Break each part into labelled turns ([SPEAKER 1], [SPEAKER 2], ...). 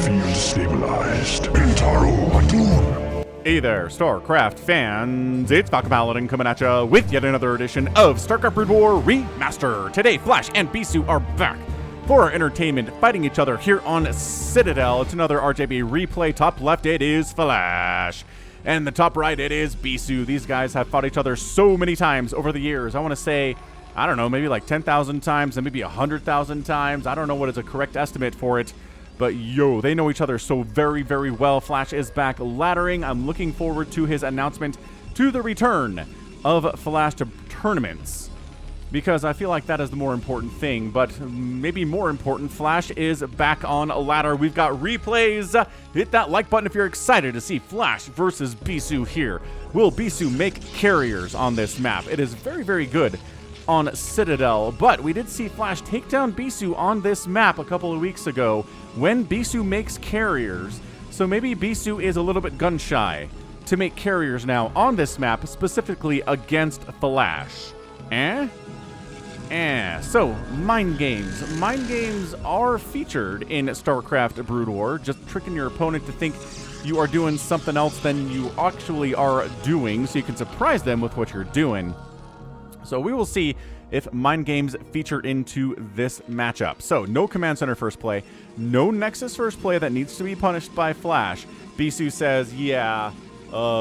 [SPEAKER 1] Field stabilized. Intaro Atun.
[SPEAKER 2] Hey there, StarCraft fans! It's Falcon Paladin coming at ya with yet another edition of StarCraft Brood War Remastered. Today, Flash and BISU are back for our entertainment, fighting each other here on Citadel. It's another RJB replay. Top left, it is Flash. And the top right, it is BISU. These guys have fought each other so many times over the years. I want to say, I don't know, maybe like 10,000 times and maybe 100,000 times. I don't know what is a correct estimate for it. But yo, they know each other so very, very well. Flash is back laddering. I'm looking forward to his announcement to the return of Flash to tournaments, because I feel like that is the more important thing. But maybe more important, Flash is back on a ladder. We've got replays. Hit that like button if you're excited to see Flash versus BISU here. Will BISU make carriers on this map? It is very, very good on Citadel, but we did see Flash take down BISU on this map a couple of weeks ago when BISU makes carriers. So maybe BISU is a little bit gun shy to make carriers now on this map, specifically against Flash. So, mind games. Mind games are featured in StarCraft Brood War, just tricking your opponent to think you are doing something else than you actually are doing, so you can surprise them with what you're doing. So we will see if mind games feature into this matchup. So no command center first play, no Nexus first play that needs to be punished by Flash. BISU says, yeah,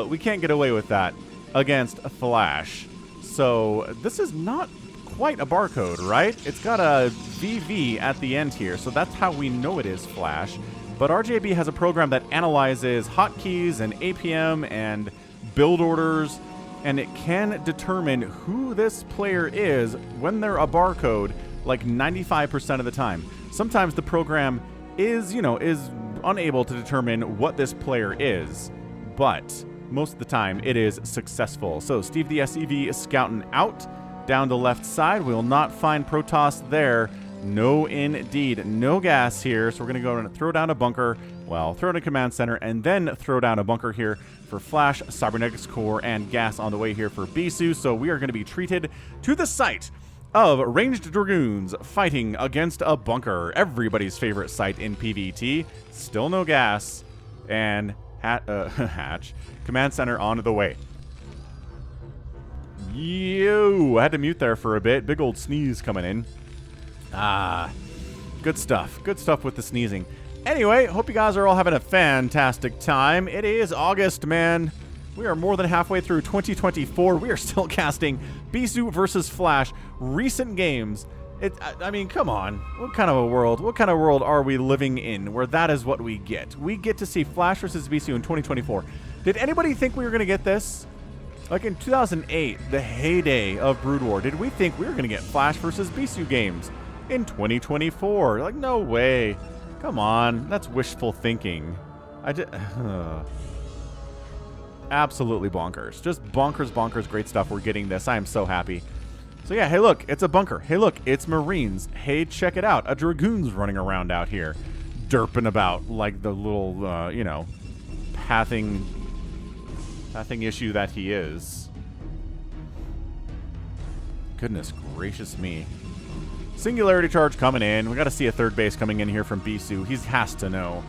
[SPEAKER 2] we can't get away with that against Flash. So this is not quite a barcode, right? It's got a VV at the end here, so that's how we know it is Flash. But RJB has a program that analyzes hotkeys and APM and build orders, and it can determine who this player is when they're a barcode like 95% of the time. Sometimes the program is unable to determine what this player is, but most of the time it is successful. So Steve the SEV is scouting out down the left side. We will not find Protoss there. No, indeed. No gas here, so we're going to go and throw down a bunker. Well, throw in a command center, and then throw down a bunker here for Flash, Cybernetics Core, and gas on the way here for BISU. So we are going to be treated to the sight of ranged Dragoons fighting against a bunker. Everybody's favorite sight in PvT. Still no gas. And hatch. Command center on the way. I had to mute there for a bit. Big old sneeze coming in. Good stuff. Good stuff with the sneezing. Anyway, hope you guys are all having a fantastic time. It is August, man. We are more than halfway through 2024. We are still casting BISU versus Flash. Recent games. I mean, come on. What kind of world are we living in where that is what we get? We get to see Flash versus BISU in 2024. Did anybody think we were going to get this? Like in 2008, the heyday of Brood War, did we think we were going to get Flash versus BISU games in 2024? Like, no way. Come on. That's wishful thinking. Absolutely bonkers. Just bonkers, great stuff. We're getting this. I am so happy. So yeah, hey look, it's a bunker. Hey look, it's Marines. Hey, check it out. A Dragoon's running around out here, derping about like the little, pathing issue that he is. Goodness gracious me. Singularity charge coming in. We got to see a third base coming in here from BISU. He has to know.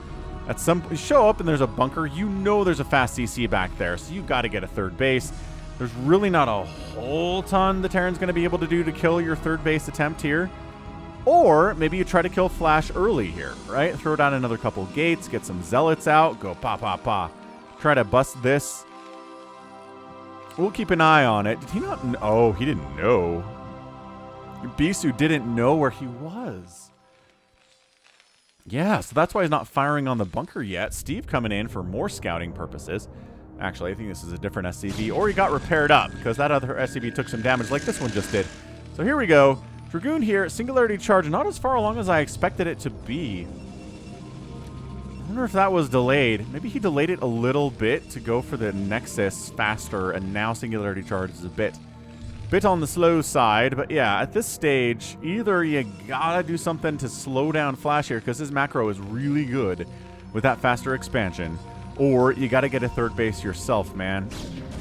[SPEAKER 2] At some point, show up and there's a bunker. You know there's a fast CC back there, so you got to get a third base. There's really not a whole ton the Terran's going to be able to do to kill your third base attempt here. Or maybe you try to kill Flash early here, right? Throw down another couple gates, get some zealots out, go pa. Try to bust this. We'll keep an eye on it. Did he not know? Oh, he didn't know. BISU didn't know where he was. Yeah, so that's why he's not firing on the bunker yet. Steve coming in for more scouting purposes. Actually, I think this is a different SCV. Or he got repaired up, because that other SCV took some damage like this one just did. So here we go. Dragoon here, Singularity Charge, not as far along as I expected it to be. I wonder if that was delayed. Maybe he delayed it a little bit to go for the Nexus faster, and now Singularity Charge is a bit on the slow side. But yeah, at this stage, either you gotta do something to slow down Flash here, because his macro is really good with that faster expansion, or you gotta get a third base yourself, man.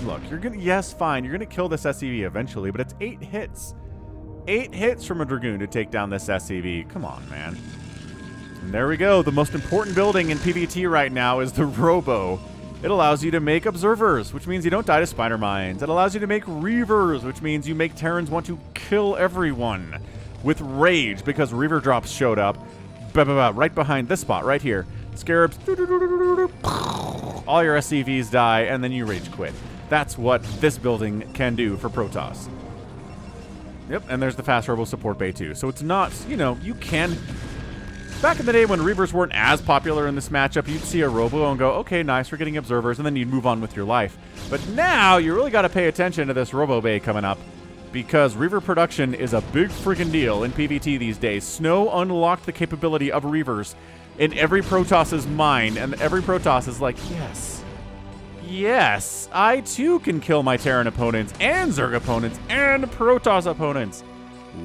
[SPEAKER 2] Look, you're gonna, yes, fine, you're gonna kill this SCV eventually, but it's 8 hits. 8 hits from a Dragoon to take down this SCV. Come on, man. And there we go. The most important building in PvT right now is the Robo. It allows you to make observers, which means you don't die to spider mines. It allows you to make reavers, which means you make Terrans want to kill everyone with rage because reaver drops showed up right behind this spot right here. Scarabs, all your SCVs die, and then you rage quit. That's what this building can do for Protoss. Yep, and there's the fast Robo support bay too. So it's not, you know, you can... Back in the day when Reavers weren't as popular in this matchup, you'd see a Robo and go, okay, nice, we're getting observers, and then you'd move on with your life. But now, you really got to pay attention to this Robo Bay coming up, because Reaver production is a big freaking deal in PvT these days. Snow unlocked the capability of Reavers in every Protoss's mind, and every Protoss is like, yes, yes, I too can kill my Terran opponents, and Zerg opponents, and Protoss opponents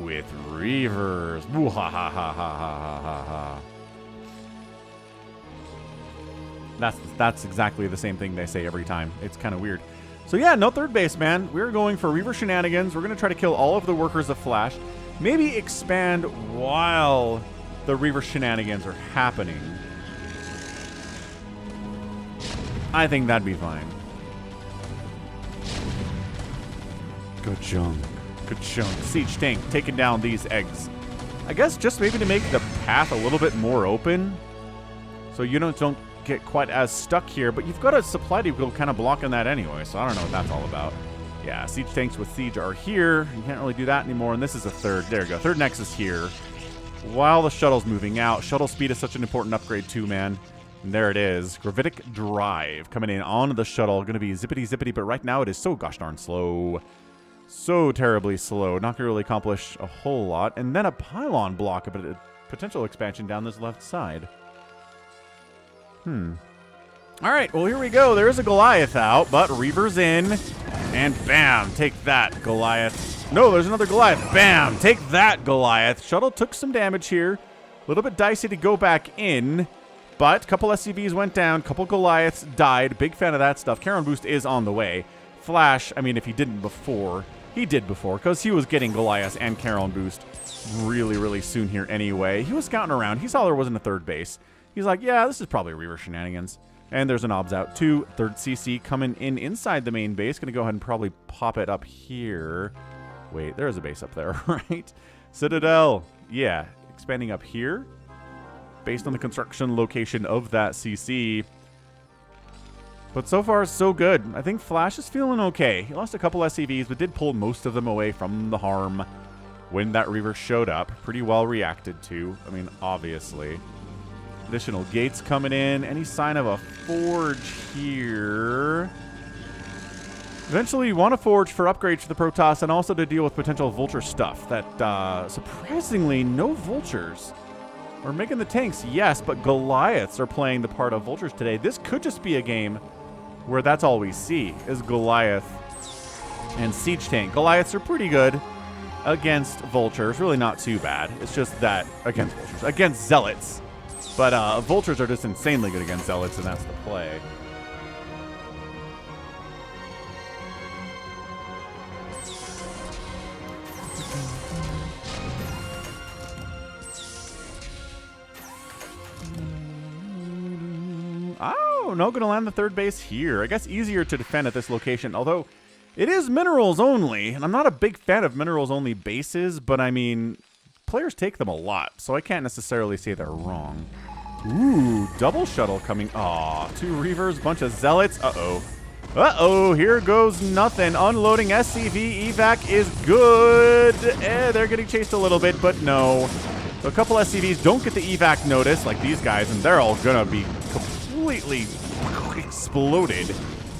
[SPEAKER 2] with Reavers. Woo ha ha ha ha ha ha ha. That's exactly the same thing they say every time. It's kind of weird. So yeah, no third base, man. We're going for Reaver shenanigans. We're going to try to kill all of the workers of Flash. Maybe expand while the Reaver shenanigans are happening. I think that'd be fine. Good junk. Good chunk. Siege tank taking down these eggs. I guess just maybe to make the path a little bit more open, so you don't get quite as stuck here. But you've got a supply depot kind of blocking that anyway, so I don't know what that's all about. Yeah, siege tanks with siege are here. You can't really do that anymore. And this is a third. There you go. Third nexus here. While the shuttle's moving out. Shuttle speed is such an important upgrade too, man. And there it is. Gravitic drive coming in on the shuttle. Going to be zippity zippity, but right now it is so gosh darn slow. So terribly slow. Not going to really accomplish a whole lot. And then a pylon block, but a potential expansion down this left side. All right, well, here we go. There is a Goliath out, but Reaver's in. And bam, take that, Goliath. No, there's another Goliath. Bam, take that, Goliath. Shuttle took some damage here. A little bit dicey to go back in. But a couple SCVs went down. A couple Goliaths died. Big fan of that stuff. Charon boost is on the way. Flash, I mean, if he didn't before, he did before, because he was getting Goliath and Charon boost really, really soon here anyway. He was scouting around. He saw there wasn't a third base. He's like, yeah, this is probably Reaver shenanigans. And there's an obs out too. Third CC coming in inside the main base. Going to go ahead and probably pop it up here. Wait, there is a base up there, right? Citadel. Yeah, expanding up here. Based on the construction location of that CC. But so far, so good. I think Flash is feeling okay. He lost a couple SCVs, but did pull most of them away from the harm when that Reaver showed up. Pretty well reacted to. I mean, obviously. Additional gates coming in. Any sign of a forge here? Eventually, you want a forge for upgrades for the Protoss and also to deal with potential vulture stuff. That, surprisingly, no vultures. We're making the tanks, yes, but Goliaths are playing the part of vultures today. This could just be a game where that's all we see is Goliath and siege tank. Goliaths are pretty good against vultures. Really not too bad. It's just that against vultures. Against zealots. But vultures are just insanely good against zealots, and that's the play. Oh, no, gonna land the third base here. I guess easier to defend at this location, although it is minerals only, and I'm not a big fan of minerals only bases, but I mean, players take them a lot, so I can't necessarily say they're wrong. Ooh, double shuttle coming. Aw, 2 Reavers, bunch of zealots. Uh-oh. Uh-oh, here goes nothing. Unloading SCV evac is good. They're getting chased a little bit, but no. So a couple SCVs don't get the evac notice, like these guys, and they're all gonna be completely exploded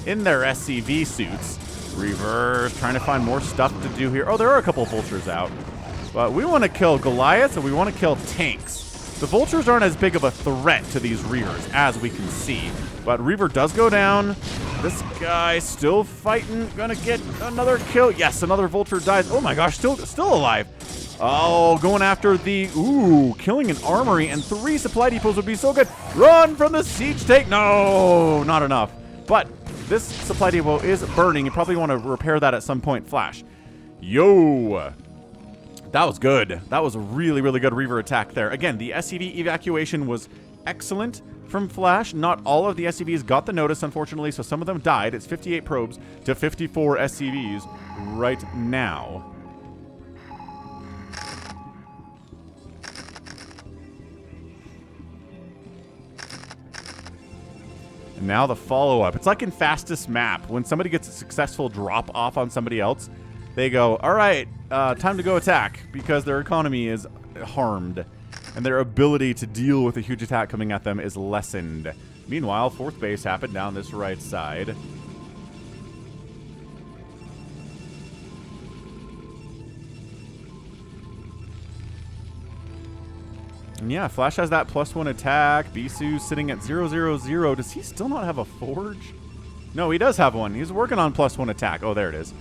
[SPEAKER 2] in their SCV suits. Reavers trying to find more stuff to do here. Oh, there are a couple vultures out. But we want to kill Goliaths and we want to kill tanks. The vultures aren't as big of a threat to these Reavers, as we can see. But Reaver does go down. This guy still fighting. Gonna get another kill. Yes, another vulture dies. Oh my gosh, still alive. Oh, going after the... Ooh, killing an armory and 3 supply depots would be so good. Run from the siege tank. No, not enough. But this supply depot is burning. You probably want to repair that at some point. Flash. Yo. That was good. That was a really, really good Reaver attack there. Again, the SCV evacuation was excellent from Flash. Not all of the SCVs got the notice, unfortunately, so some of them died. It's 58 probes to 54 SCVs right now. And now the follow-up. It's like in Fastest Map. When somebody gets a successful drop-off on somebody else, they go, all right, time to go attack, because their economy is harmed and their ability to deal with a huge attack coming at them is lessened. Meanwhile, fourth base happened down this right side. And yeah, Flash has that +1 attack. BISU sitting at 0-0-0. Does he still not have a forge? No, he does have one. He's working on +1 attack. Oh, there it is.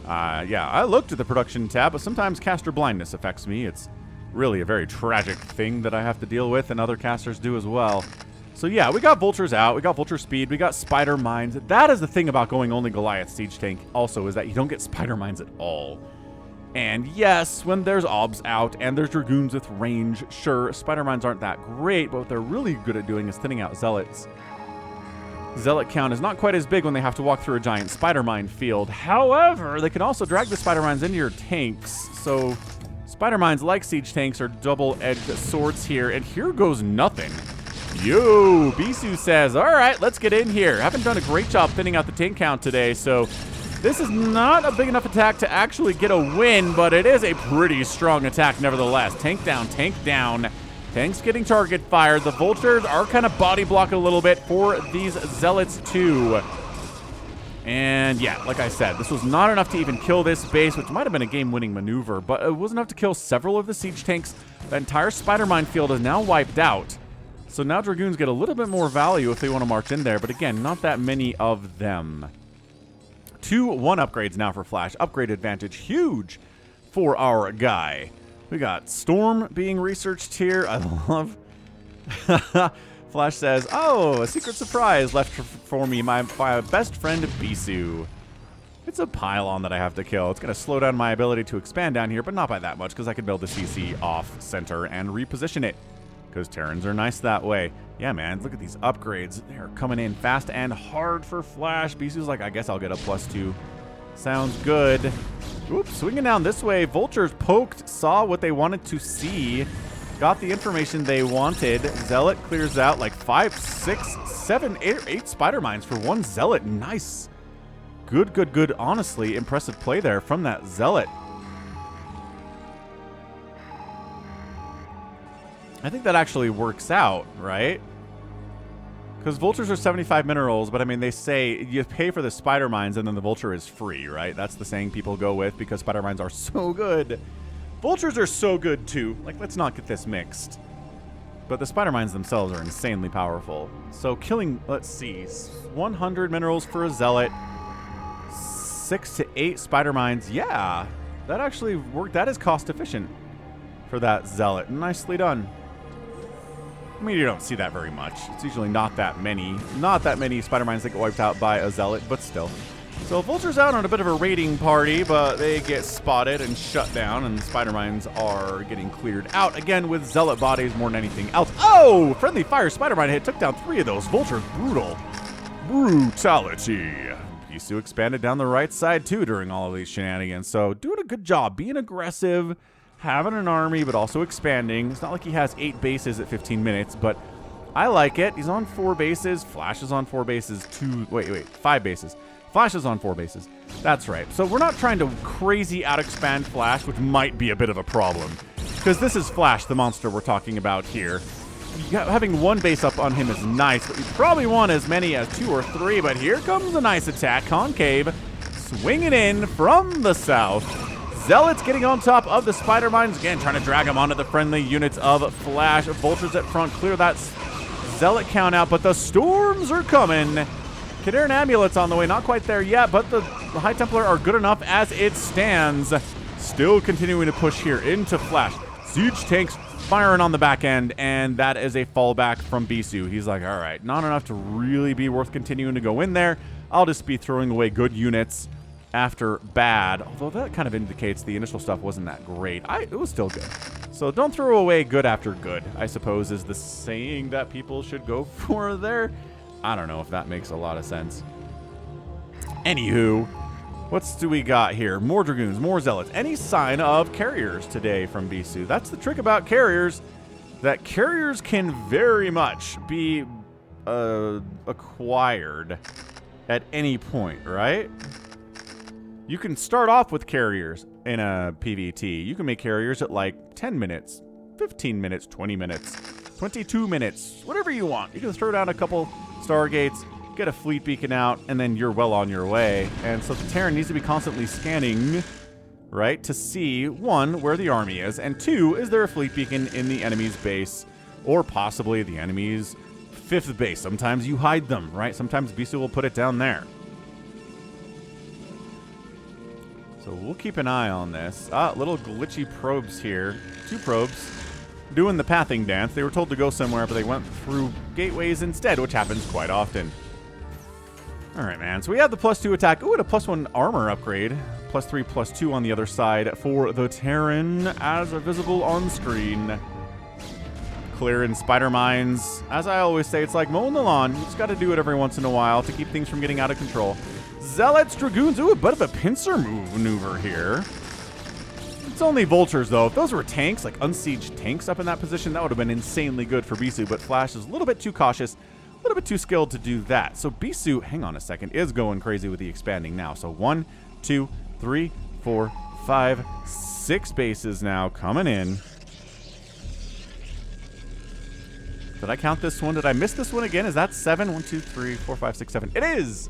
[SPEAKER 2] Yeah, I looked at the production tab, but sometimes caster blindness affects me. It's really a very tragic thing that I have to deal with, and other casters do as well. So yeah, we got Vultures out, we got Vulture Speed, we got Spider Mines. That is the thing about going only Goliath Siege Tank also, is that you don't get Spider Mines at all. And yes, when there's Obs out and there's Dragoons with range, sure, Spider Mines aren't that great, but what they're really good at doing is thinning out Zealots. Zealot count is not quite as big when they have to walk through a giant spider mine field. However, they can also drag the spider mines into your tanks. So spider mines, like siege tanks, are double-edged swords here. And here goes nothing. Yo, BISU says, all right, let's get in here. Haven't done a great job thinning out the tank count today, so this is not a big enough attack to actually get a win, but it is a pretty strong attack nevertheless. Tank down, tank down. Tanks getting target fired. The Vultures are kind of body blocking a little bit for these Zealots too. And yeah, like I said, this was not enough to even kill this base, which might have been a game-winning maneuver, but it was enough to kill several of the siege tanks. The entire spider mine field is now wiped out. So now Dragoons get a little bit more value if they want to march in there, but again, not that many of them. 2-1 upgrades now for Flash. Upgrade advantage, huge for our guy. We got Storm being researched here. I love... Flash says, oh, a secret surprise left for me, my best friend BISU. It's a pylon that I have to kill. It's going to slow down my ability to expand down here, but not by that much, because I can build the CC off center and reposition it, because Terrans are nice that way. Yeah, man, look at these upgrades. They're coming in fast and hard for Flash. BISU's like, I guess I'll get a +2. Sounds good. Oops, swinging down this way. Vultures poked, saw what they wanted to see, got the information they wanted. Zealot clears out like 5, 6, 7, 8 spider mines for one Zealot. Nice. Good, good, good. Honestly, impressive play there from that Zealot. I think that actually works out, right? Because Vultures are 75 minerals, but I mean, they say you pay for the spider mines and then the Vulture is free, right? That's the saying people go with because spider mines are so good. Vultures are so good too. Like, let's not get this mixed. But the spider mines themselves are insanely powerful. So killing, let's see, 100 minerals for a Zealot, 6 to 8 spider mines. Yeah, that actually worked. That is cost efficient for that Zealot. Nicely done. I mean, you don't see that very much. It's usually not that many spider mines that get wiped out by a Zealot, but still. So Vulture's out on a bit of a raiding party, but they get spotted and shut down, and the spider mines are getting cleared out again with Zealot bodies more than anything else. Oh! Friendly fire spider mine hit, took down 3 of those. Vultures, brutal. Brutality. BISU expanded down the right side too during all of these shenanigans, so doing a good job, being aggressive, having an army, but also expanding. It's not like he has 8 bases at 15 minutes, but I like it. He's on 4 bases. Flash is on 4 bases. 5 bases. Flash is on 4 bases. That's right. So we're not trying to crazy out-expand Flash, which might be a bit of a problem. Because this is Flash, the monster we're talking about here. Having 1 base up on him is nice, but you probably want as many as 2 or 3. But here comes a nice attack. Concave, swinging in from the south. Zealots getting on top of the spider mines. Again, trying to drag them onto the friendly units of Flash. Vultures at front, clear that Zealot count out, but the storms are coming. Khadaran Amulets on the way, not quite there yet, but the High Templar are good enough as it stands. Still continuing to push here into Flash. Siege tanks firing on the back end, and that is a fallback from BISU. He's like, all right, not enough to really be worth continuing to go in there. I'll just be throwing away good units after bad, although that kind of indicates the initial stuff wasn't that great. It was still good. So don't throw away good after good, I suppose, is the saying that people should go for there. I don't know if that makes a lot of sense. Anywho, what do we got here? More Dragoons, more Zealots. Any sign of carriers today from BISU? That's the trick about carriers, that carriers can very much be acquired at any point, right? You can start off with carriers in a PvT. You can make carriers at like 10 minutes, 15 minutes, 20 minutes, 22 minutes, whatever you want. You can throw down a couple Stargates, get a fleet beacon out, and then you're well on your way. And so the Terran needs to be constantly scanning, right, to see, one, where the army is, and two, is there a fleet beacon in the enemy's base, or possibly the enemy's 5th base. Sometimes you hide them, right? Sometimes BISU will put it down there. So we'll keep an eye on this. Little glitchy probes here. 2 probes doing the pathing dance. They were told to go somewhere, but they went through gateways instead, which happens quite often. All right, man. So we have the +2 attack. Ooh, and a +1 armor upgrade. +3, +2 on the other side for the Terran, as visible on screen. Clearing spider mines. As I always say, it's like mowing the lawn. You just got to do it every once in a while to keep things from getting out of control. Zealots, Dragoons. Ooh, a bit of a pincer maneuver here. It's only vultures, though. If those were tanks, like unsieged tanks up in that position, that would have been insanely good for BISU, but Flash is a little bit too cautious, a little bit too skilled to do that. So BISU, hang on a second, is going crazy with the expanding now. So 1, 2, 3, 4, 5, 6 bases now coming in. Did I count this one? Did I miss this one again? Is that 7? 1, 2, 3, 4, 5, 6, 7. It is!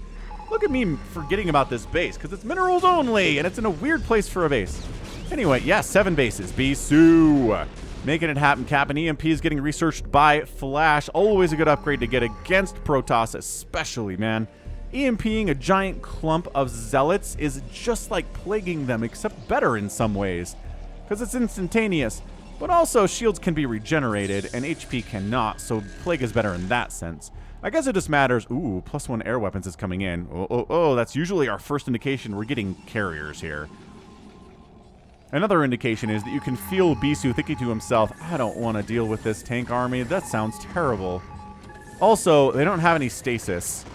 [SPEAKER 2] Look at me forgetting about this base, because it's minerals only, and it's in a weird place for a base. Anyway, yeah, 7 bases. BISU making it happen. Cap and EMP is getting researched by Flash. Always a good upgrade to get against Protoss, especially, man. EMPing a giant clump of Zealots is just like plaguing them, except better in some ways, because it's instantaneous. But also, shields can be regenerated, and HP cannot, so Plague is better in that sense. I guess it just matters. Ooh, +1 air weapons is coming in. Oh, that's usually our first indication we're getting carriers here. Another indication is that you can feel BISU thinking to himself, I don't want to deal with this tank army. That sounds terrible. Also, they don't have any stasis,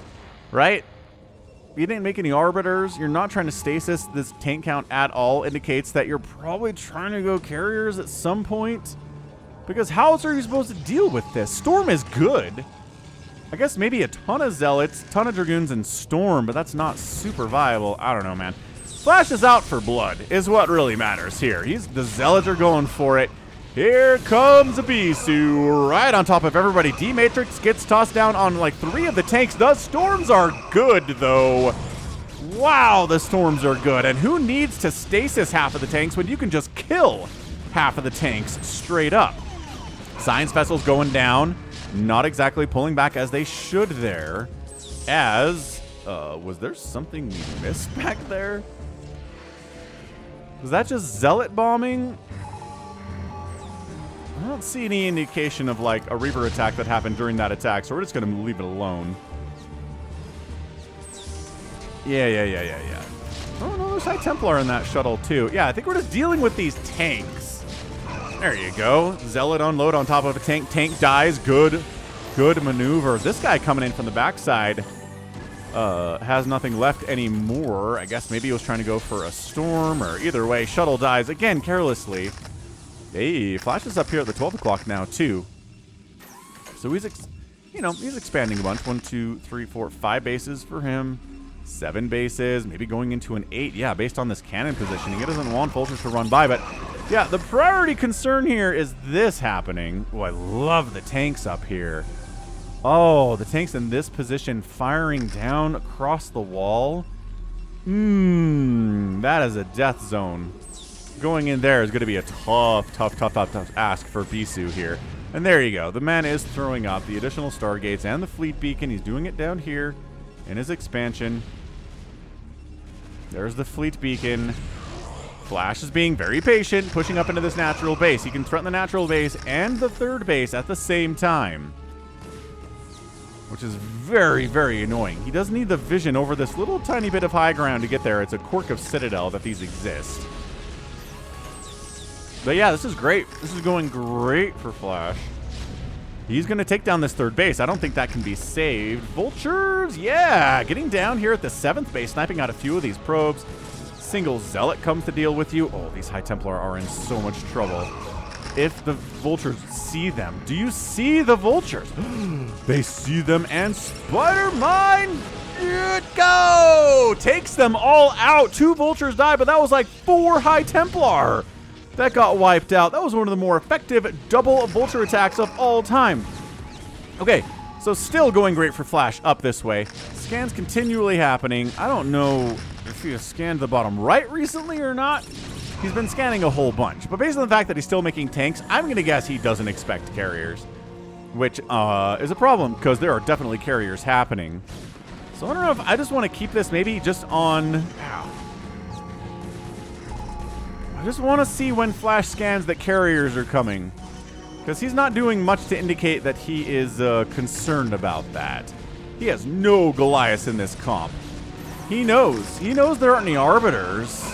[SPEAKER 2] right? You didn't make any arbiters. You're not trying to stasis this tank count at all. Indicates that you're probably trying to go carriers at some point. Because how else are you supposed to deal with this? Storm is good. I guess maybe a ton of Zealots, ton of Dragoons, and Storm, but that's not super viable. I don't know, man. Flash is out for blood, is what really matters here. The Zealots are going for it. Here comes a BISU right on top of everybody. D-Matrix gets tossed down on like 3 of the tanks. The Storms are good, though. Wow, the Storms are good. And who needs to stasis half of the tanks when you can just kill half of the tanks straight up? Science Vessel's going down. Not exactly pulling back as they should there. As, was there something we missed back there? Was that just Zealot bombing? I don't see any indication of like a Reaper attack that happened during that attack, so we're just gonna leave it alone. Yeah. Oh no, there's High Templar in that shuttle too. Yeah, I think we're just dealing with these tanks. There you go. Zealot unload on top of a tank. Tank dies. Good maneuver. This guy coming in from the backside has nothing left anymore. I guess maybe he was trying to go for a Storm, or either way, shuttle dies again carelessly. Hey, Flash is up here at the 12 o'clock now, too. So he's, he's expanding a bunch. 1, 2, 3, 4, 5 bases for him. 7 bases, maybe going into an 8. Yeah, based on this cannon positioning. He doesn't want vultures to run by, but yeah, the priority concern here is this happening. Oh, I love the tanks up here. Oh, the tanks in this position firing down across the wall. That is a death zone. Going in there is going to be a tough ask for BISU here. And there you go. The man is throwing up the additional Stargates and the Fleet Beacon. He's doing it down here in his expansion. There's the Fleet Beacon. Flash is being very patient, pushing up into this natural base. He can threaten the natural base and the 3rd base at the same time. which is very, very annoying. He does need the vision over this little tiny bit of high ground to get there. It's a quirk of Citadel that these exist. But yeah, this is great. This is going great for Flash. He's going to take down this third base. I don't think that can be saved. Vultures, yeah, getting down here at the 7th base, sniping out a few of these probes. Single Zealot comes to deal with you. Oh, these High Templar are in so much trouble. If the Vultures see them. Do you see the Vultures? They see them, and Spider-Mine, go! Takes them all out. 2 Vultures die, but that was like 4 High Templar that got wiped out. That was one of the more effective double Vulture attacks of all time. Okay, so still going great for Flash up this way. Scans continually happening. I don't know if he has scanned the bottom right recently or not. He's been scanning a whole bunch. But based on the fact that he's still making tanks, I'm going to guess he doesn't expect carriers, which is a problem because there are definitely carriers happening. So I don't know if I just want to keep this maybe just on... Ow. I just want to see when Flash scans that carriers are coming, because he's not doing much to indicate that he is concerned about that. He has no Goliaths in this comp. He knows. He knows there aren't any Arbiters.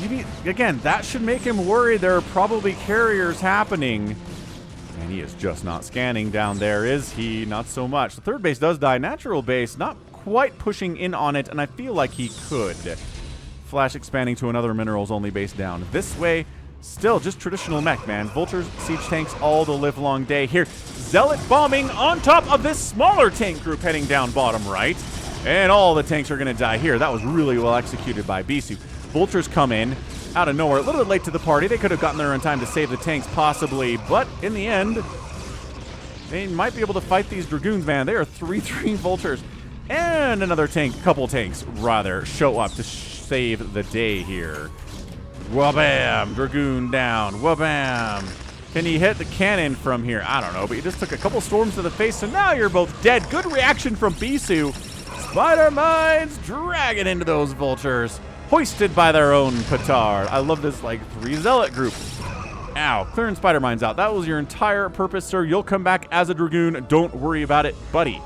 [SPEAKER 2] Maybe, again, that should make him worry there are probably carriers happening. And he is just not scanning down there, is he? Not so much. The third base does die. Natural base, not quite pushing in on it, and I feel like he could. Flash expanding to another minerals-only base down this way. Still just traditional mech, man. Vultures, siege tanks all the live-long day here. Zealot bombing on top of this smaller tank group heading down bottom right. And all the tanks are going to die here. That was really well executed by BISU. Vultures come in out of nowhere. A little bit late to the party. They could have gotten there in time to save the tanks, possibly. But in the end, they might be able to fight these Dragoons, man. They are 3-3 Vultures. And another tank, couple tanks, rather, show up to save the day here. Wabam! Dragoon down. Wabam! Can you hit the cannon from here? I don't know, but you just took a couple storms to the face, so now you're both dead. Good reaction from BISU. Spider-Mines dragging into those Vultures. Hoisted by their own petard. I love this, like, 3 Zealot group. Ow. Clearing Spider-Mines out. That was your entire purpose, sir. You'll come back as a Dragoon. Don't worry about it, buddy.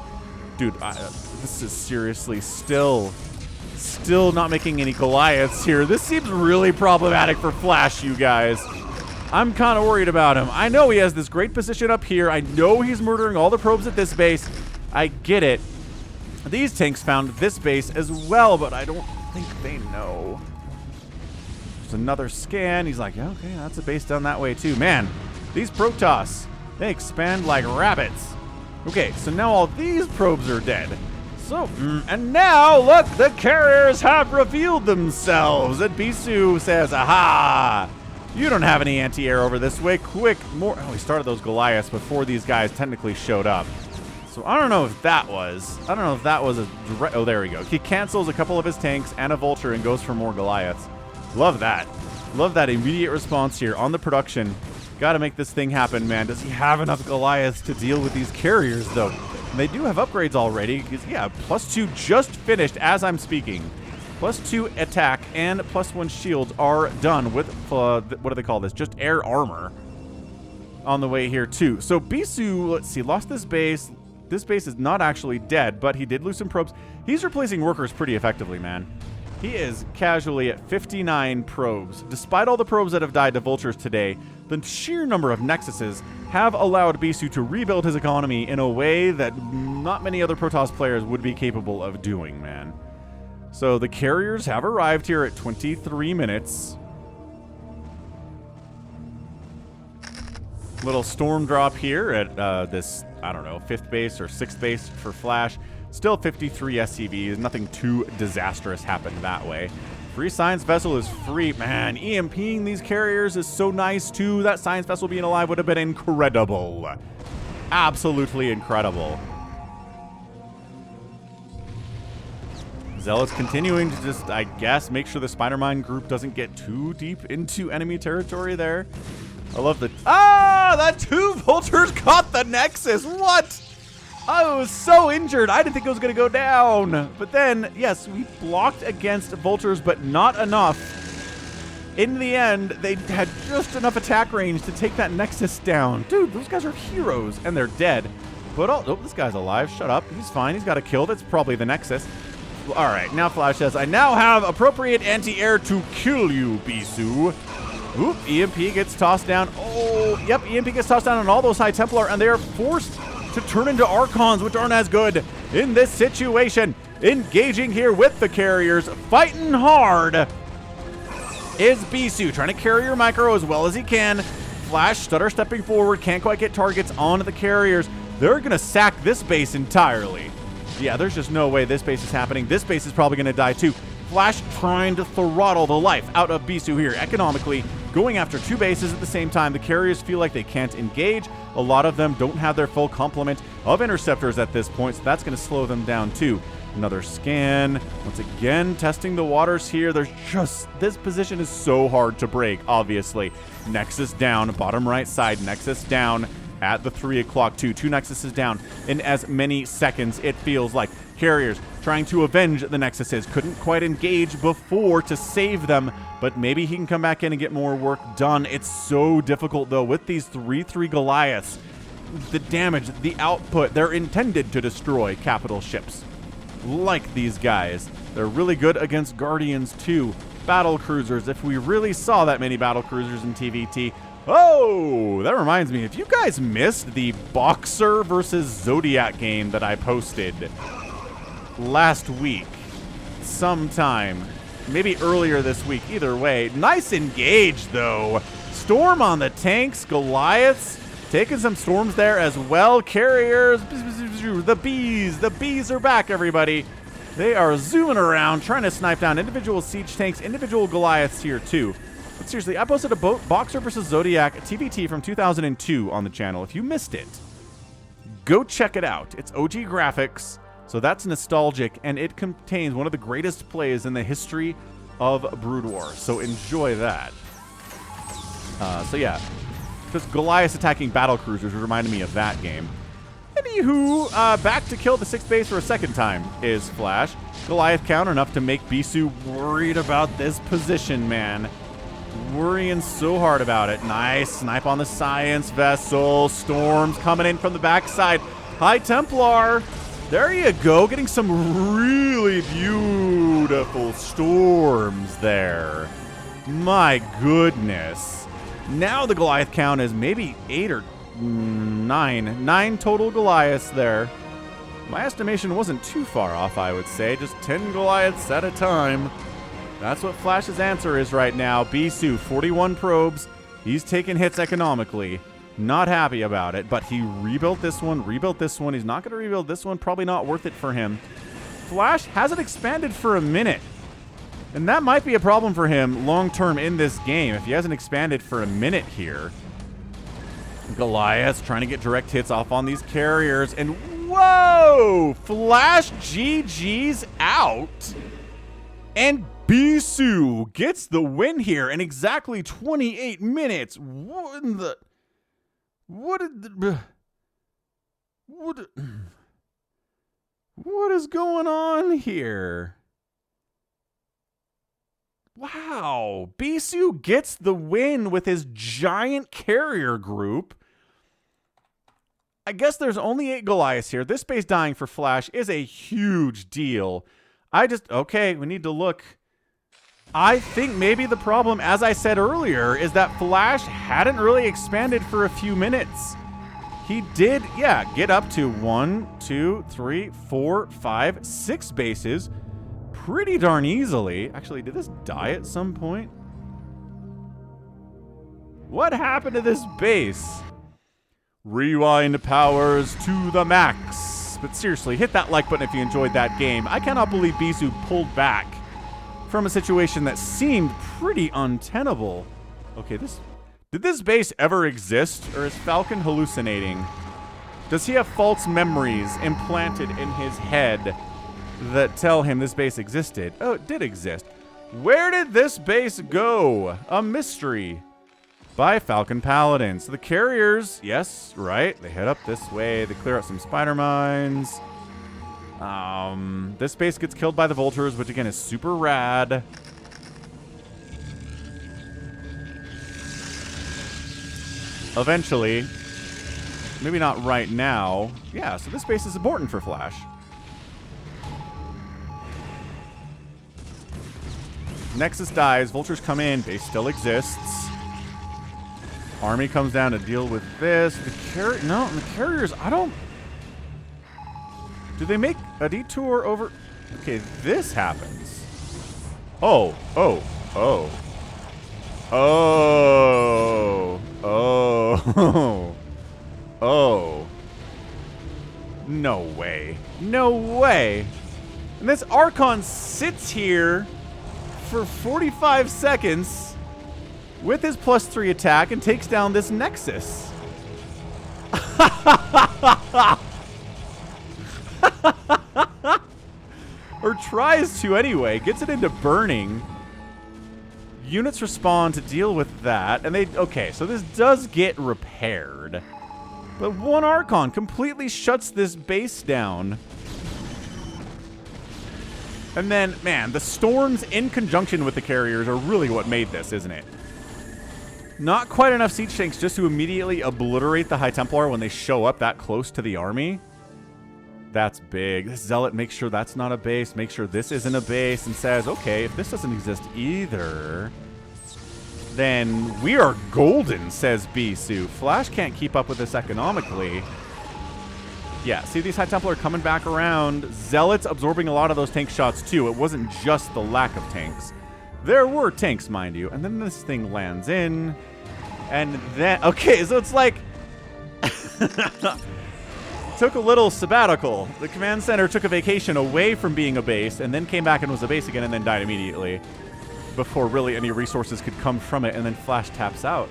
[SPEAKER 2] Dude, this is seriously still not making any Goliaths here. This seems really problematic for Flash, you guys. I'm kind of worried about him. I know he has this great position up here. I know he's murdering all the probes at this base. I get it. These tanks found this base as well, but I don't think they know. There's another scan. He's like, yeah, okay, that's a base down that way too. Man, these Protoss, they expand like rabbits. Okay, so now all these probes are dead. So, and now, look, the carriers have revealed themselves. And BISU says, aha, you don't have any anti-air over this way. Quick, more. Oh, he started those Goliaths before these guys technically showed up. So I don't know if that was, a direct, oh, there we go. He cancels a couple of his tanks and a Vulture and goes for more Goliaths. Love that. Love that immediate response here on the production. Got to make this thing happen, man. Does he have enough Goliaths to deal with these carriers, though? And they do have upgrades already. Yeah, +2 just finished as I'm speaking. +2 attack and +1 shields are done with, what do they call this? Just air armor on the way here, too. So BISU, let's see, lost this base. This base is not actually dead, but he did lose some probes. He's replacing workers pretty effectively, man. He is casually at 59 probes. Despite all the probes that have died to Vultures today, the sheer number of Nexuses have allowed BISU to rebuild his economy in a way that not many other Protoss players would be capable of doing, man. So the carriers have arrived here at 23 minutes. Little storm drop here at this, I don't know, 5th base or 6th base for Flash. Still 53 SCVs. Nothing too disastrous happened that way. Free science vessel is free. Man, EMPing these carriers is so nice too. That science vessel being alive would have been incredible. Absolutely incredible. Zealot's continuing to just, I guess, make sure the Spider-Mine group doesn't get too deep into enemy territory there. I love the... Ah! That 2 Vultures caught the Nexus! What? I was so injured. I didn't think it was going to go down. But then, yes, we blocked against Vultures, but not enough. In the end, they had just enough attack range to take that Nexus down. Dude, those guys are heroes, and they're dead. But, oh, this guy's alive. Shut up. He's fine. He's got a kill. That's probably the Nexus. All right, now Flash says, I now have appropriate anti-air to kill you, BISU. Oop, EMP gets tossed down. Oh, yep, EMP gets tossed down on all those High Templar, and they are forced to turn into Archons, which aren't as good in this situation. Engaging here with the carriers, fighting hard is BISU, trying to carry your micro as well as he can. Flash stutter stepping forward, can't quite get targets on the carriers. They're going to sack this base entirely. Yeah, there's just no way this base is happening. This base is probably going to die too. Flash trying to throttle the life out of BISU here economically, going after two bases at the same time. The carriers feel like they can't engage. A lot of them don't have their full complement of interceptors at this point, so that's going to slow them down too. Another scan. Once again, testing the waters here. There's just, this position is so hard to break, obviously. Nexus down, bottom right side, Nexus down at the 3 o'clock too. Two Nexuses down in as many seconds, it feels like. Carriers trying to avenge the Nexuses. Couldn't quite engage before to save them, but maybe he can come back in and get more work done. It's so difficult, though, with these 3-3 Goliaths. The damage, the output, they're intended to destroy capital ships. Like these guys. They're really good against Guardians, too. Battle cruisers. If we really saw that many battle cruisers in TVT. Oh, that reminds me. If you guys missed the Boxer versus Zodiac game that I posted last week, sometime, maybe earlier this week, either way. Nice engage, though. Storm on the tanks, Goliaths, taking some storms there as well. Carriers, the bees are back, everybody. They are zooming around, trying to snipe down individual siege tanks, individual Goliaths here, too. But seriously, I posted a Boxer versus Zodiac TVT from 2002 on the channel. If you missed it, go check it out. It's OG graphics. So that's nostalgic, and it contains one of the greatest plays in the history of Brood War. So enjoy that. So yeah, just Goliath attacking battle cruisers reminded me of that game. Anywho, back to kill the 6th base for a second time is Flash. Goliath count enough to make BISU worried about this position, man. Worrying so hard about it. Nice snipe on the science vessel. Storms coming in from the backside. High Templar. There you go, getting some really beautiful storms there. My goodness. Now the Goliath count is maybe 8 or 9. 9 total Goliaths there. My estimation wasn't too far off, I would say. Just 10 Goliaths at a time. That's what Flash's answer is right now. BISU, 41 probes. He's taking hits economically. Not happy about it, but he rebuilt this one, He's not going to rebuild this one. Probably not worth it for him. Flash hasn't expanded for a minute. And that might be a problem for him long-term in this game if he hasn't expanded for a minute here. Goliath trying to get direct hits off on these carriers. And whoa! Flash GG's out. And BISU gets the win here in exactly 28 minutes. What in the... What is going on here? Wow. BISU gets the win with his giant carrier group. I guess there's only 8 Goliaths here. This base dying for Flash is a huge deal. Okay, we need to look. I think maybe the problem, as I said earlier, is that Flash hadn't really expanded for a few minutes. He did, yeah, get up to 1, 2, 3, 4, 5, 6 bases pretty darn easily. Actually, did this die at some point? What happened to this base? Rewind powers to the max. But seriously, hit that like button if you enjoyed that game. I cannot believe BISU pulled back from a situation that seemed pretty untenable. Okay, did this base ever exist, or is Falcon hallucinating? Does he have false memories implanted in his head that tell him this base existed? Oh, it did exist. Where did this base go? A mystery by Falcon Paladin. So the carriers, yes, right, they head up this way. They clear out some spider mines. This base gets killed by the Vultures, which again is super rad. Eventually, Maybe not right now. Yeah, so this base is important for Flash. Nexus dies. Vultures come in. Base still exists. Army comes down to deal with this. The carriers, I don't... Do they make a detour over... Okay, this happens. Oh. No way. No way. And this Archon sits here for 45 seconds with his +3 attack and takes down this Nexus. Or tries to anyway. Gets it into burning. Units respond to deal with that. And they... Okay, so this does get repaired. But one Archon completely shuts this base down. And then, man, the storms in conjunction with the carriers are really what made this, isn't it? Not quite enough siege tanks just to immediately obliterate the High Templar when they show up that close to the army. That's big. This Zealot makes sure that's not a base, makes sure this isn't a base, and says, okay, if this doesn't exist either, then we are golden, says BISU. Flash can't keep up with this economically. Yeah, see these High Templar coming back around. Zealots absorbing a lot of those tank shots too. It wasn't just the lack of tanks. There were tanks, mind you. And then this thing lands in. And then... Okay, so it's like... took a little sabbatical. The command center took a vacation away from being a base and then came back and was a base again and then died immediately before really any resources could come from it, and then Flash taps out.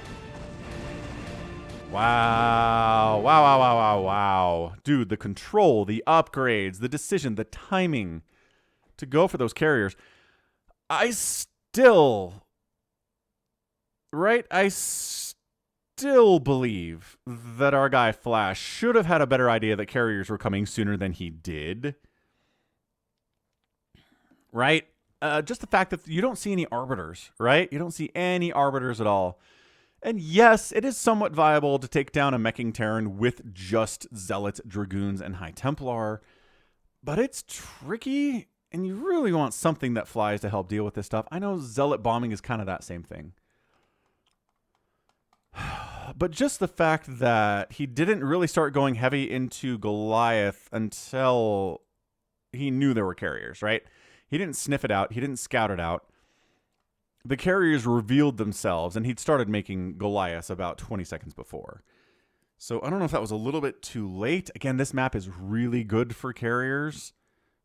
[SPEAKER 2] Wow. Wow, wow, wow, wow, wow. Dude, the control, the upgrades, the decision, the timing to go for those carriers. I still believe that our guy Flash should have had a better idea that carriers were coming sooner than he did. Right? Just the fact that you don't see any arbiters, right? You don't see any arbiters at all. And yes, it is somewhat viable to take down a meching Terran with just Zealots, Dragoons, and High Templar. But it's tricky, and you really want something that flies to help deal with this stuff. I know Zealot bombing is kind of that same thing. But just the fact that he didn't really start going heavy into Goliath until he knew there were carriers, right? He didn't sniff it out. He didn't scout it out. The carriers revealed themselves, and he'd started making Goliaths about 20 seconds before. So I don't know if that was a little bit too late. Again, this map is really good for carriers.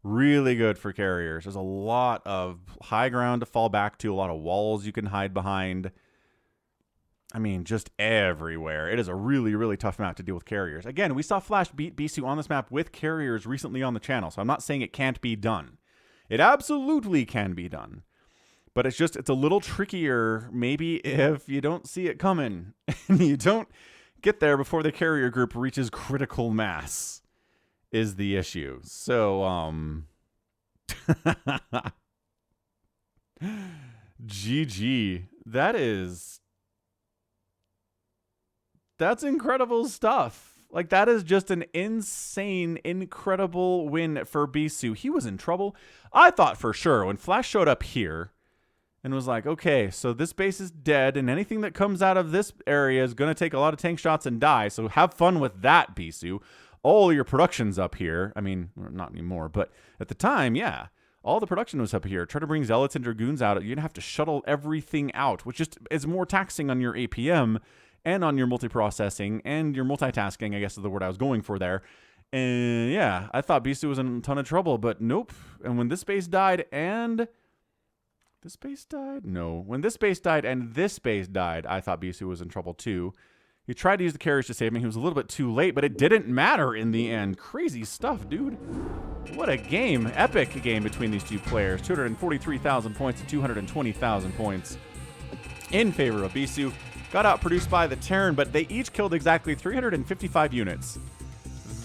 [SPEAKER 2] Really good for carriers. There's a lot of high ground to fall back to, a lot of walls you can hide behind. I mean, just everywhere. It is a really, really tough map to deal with carriers. Again, we saw Flash beat BISU on this map with carriers recently on the channel, so I'm not saying it can't be done. It absolutely can be done. But it's a little trickier maybe if you don't see it coming and you don't get there before the carrier group reaches critical mass is the issue. So, GG. That's incredible stuff. Like, that is just an insane, incredible win for BISU. He was in trouble. I thought for sure when Flash showed up here and was like, okay, so this base is dead, and anything that comes out of this area is going to take a lot of tank shots and die, so have fun with that, BISU. All your production's up here. I mean, not anymore, but at the time, yeah. All the production was up here. Try to bring Zealots and Dragoons out. You're going to have to shuttle everything out, which just is more taxing on your APM and on your multiprocessing and your multitasking, I guess is the word I was going for there. And yeah, I thought BISU was in a ton of trouble, but nope. And when this base died and... This base died? No. When this base died and this base died, I thought BISU was in trouble too. He tried to use the carriers to save me. He was a little bit too late, but it didn't matter in the end. Crazy stuff, dude. What a game. Epic game between these two players. 243,000 points and 220,000 points in favor of BISU. Got outproduced by the Terran, but they each killed exactly 355 units.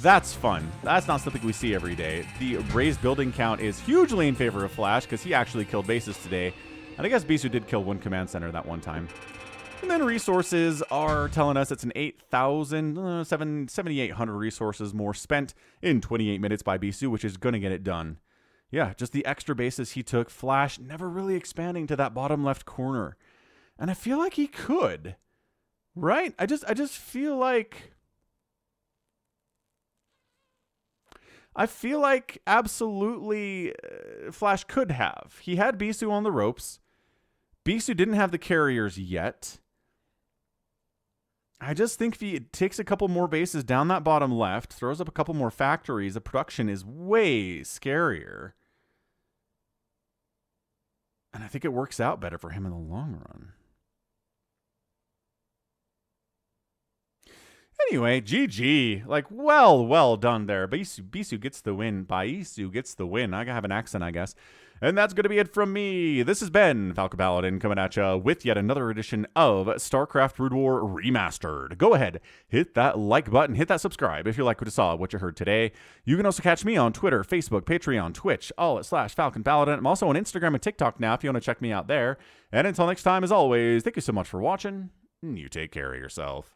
[SPEAKER 2] That's fun. That's not something we see every day. The raised building count is hugely in favor of Flash because he actually killed bases today. And I guess BISU did kill one command center that one time. And then resources are telling us it's an 7,800 resources more spent in 28 minutes by BISU, which is going to get it done. Yeah, just the extra bases he took. Flash never really expanding to that bottom left corner. And I feel like he could. Right? I just feel like... absolutely Flash could have. He had BISU on the ropes. BISU didn't have the carriers yet. I just think if he takes a couple more bases down that bottom left, throws up a couple more factories, the production is way scarier. And I think it works out better for him in the long run. Anyway, GG. Like, well done there. BISU gets the win. BISU gets the win. I have an accent, I guess. And that's going to be it from me. This has been Falcon Paladin coming at you with yet another edition of StarCraft Brood War Remastered. Go ahead, hit that like button, hit that subscribe if you like what you saw, what you heard today. You can also catch me on Twitter, Facebook, Patreon, Twitch, all at /Falcon Paladin. I'm also on Instagram and TikTok now if you want to check me out there. And until next time, as always, thank you so much for watching. You take care of yourself.